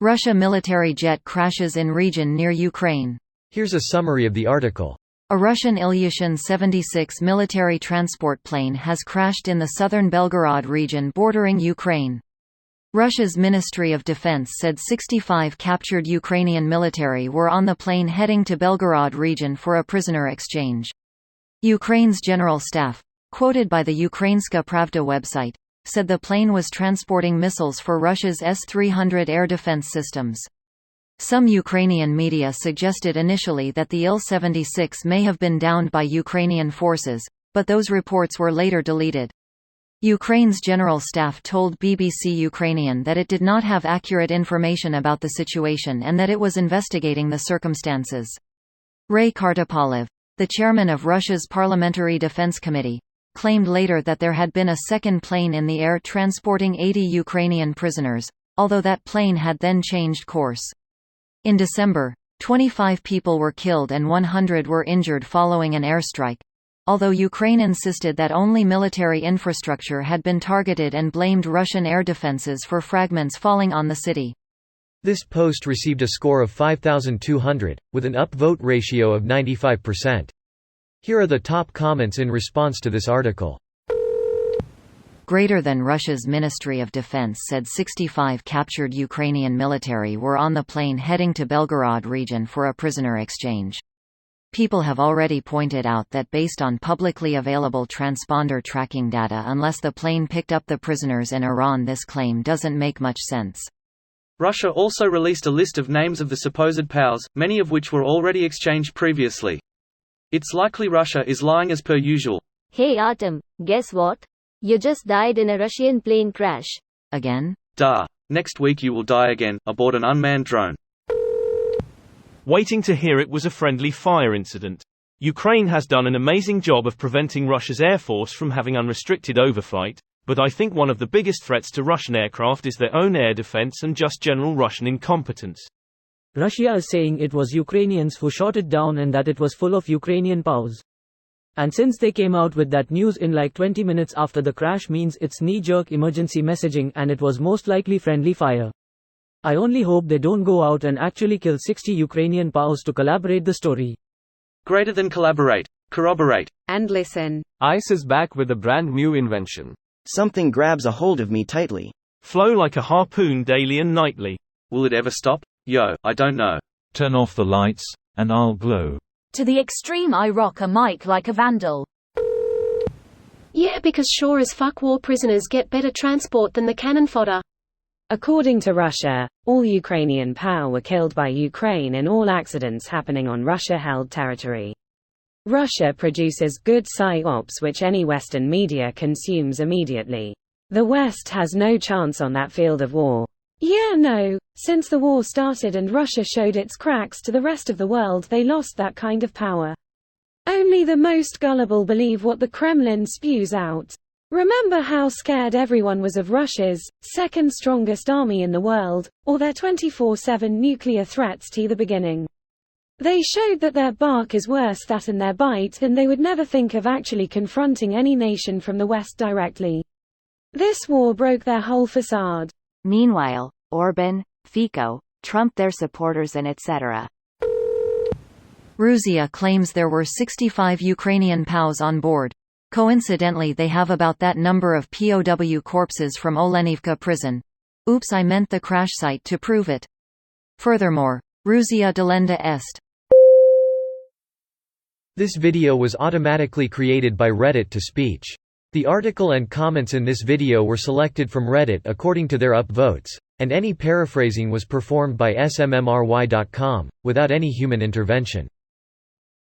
Russia military jet crashes in region near Ukraine. Here's a summary of the article. A Russian Ilyushin 76 military transport plane has crashed in the southern Belgorod region bordering Ukraine. Russia's Ministry of Defense said 65 captured Ukrainian military were on the plane heading to Belgorod region for a prisoner exchange. Ukraine's General Staff, quoted by the Ukrainska Pravda website, said the plane was transporting missiles for Russia's S-300 air defense systems. Some Ukrainian media suggested initially that the Il-76 may have been downed by Ukrainian forces, but those reports were later deleted. Ukraine's General Staff told BBC Ukrainian that it did not have accurate information about the situation and that it was investigating the circumstances. Ray Kartapalev, the chairman of Russia's Parliamentary Defense Committee, claimed later that there had been a second plane in the air transporting 80 Ukrainian prisoners, although that plane had then changed course. In December, 25 people were killed and 100 were injured following an airstrike, although Ukraine insisted that only military infrastructure had been targeted and blamed Russian air defenses for fragments falling on the city. This post received a score of 5,200, with an upvote ratio of 95%. Here are the top comments in response to this article. Greater than Russia's Ministry of Defense said 65 captured Ukrainian military were on the plane heading to Belgorod region for a prisoner exchange. People have already pointed out that based on publicly available transponder tracking data, unless the plane picked up the prisoners in Iran, this claim doesn't make much sense. Russia also released a list of names of the supposed POWs, many of which were already exchanged previously. It's likely Russia is lying as per usual. Hey Artem, guess what? You just died in a Russian plane crash. Again? Duh. Next week you will die again, aboard an unmanned drone. Waiting to hear it was a friendly fire incident. Ukraine has done an amazing job of preventing Russia's air force from having unrestricted overflight, but I think one of the biggest threats to Russian aircraft is their own air defense and just general Russian incompetence. Russia is saying it was Ukrainians who shot it down and that it was full of Ukrainian POWs. And since they came out with that news in like 20 minutes after the crash, means it's knee-jerk emergency messaging and it was most likely friendly fire. I only hope they don't go out and actually kill 60 Ukrainian POWs to collaborate the story. Greater than collaborate, corroborate. And listen. ICE is back with a brand new invention. Something grabs a hold of me tightly. Flow like a harpoon daily and nightly. Will it ever stop? Yo, I don't know. Turn off the lights, and I'll glow. To the extreme, I rock a mic like a vandal. Yeah, because sure as fuck war prisoners get better transport than the cannon fodder. According to Russia, all Ukrainian POW were killed by Ukraine in all accidents happening on Russia-held territory. Russia produces good psyops which any Western media consumes immediately. The West has no chance on that field of war. Yeah, no, since the war started and Russia showed its cracks to the rest of the world, they lost that kind of power. Only the most gullible believe what the Kremlin spews out. Remember how scared everyone was of Russia's second strongest army in the world, or their 24/7 nuclear threats to the beginning. They showed that their bark is worse than their bite, and they would never think of actually confronting any nation from the West directly. This war broke their whole facade. Meanwhile, Orban, Fico, Trump, their supporters and etc. Russia claims there were 65 Ukrainian POWs on board. Coincidentally, they have about that number of POW corpses from Olenivka prison. Oops, I meant the crash site to prove it. Furthermore, Russia delenda est. This video was automatically created by Reddit to speech. The article and comments in this video were selected from Reddit according to their upvotes, and any paraphrasing was performed by smmry.com, without any human intervention.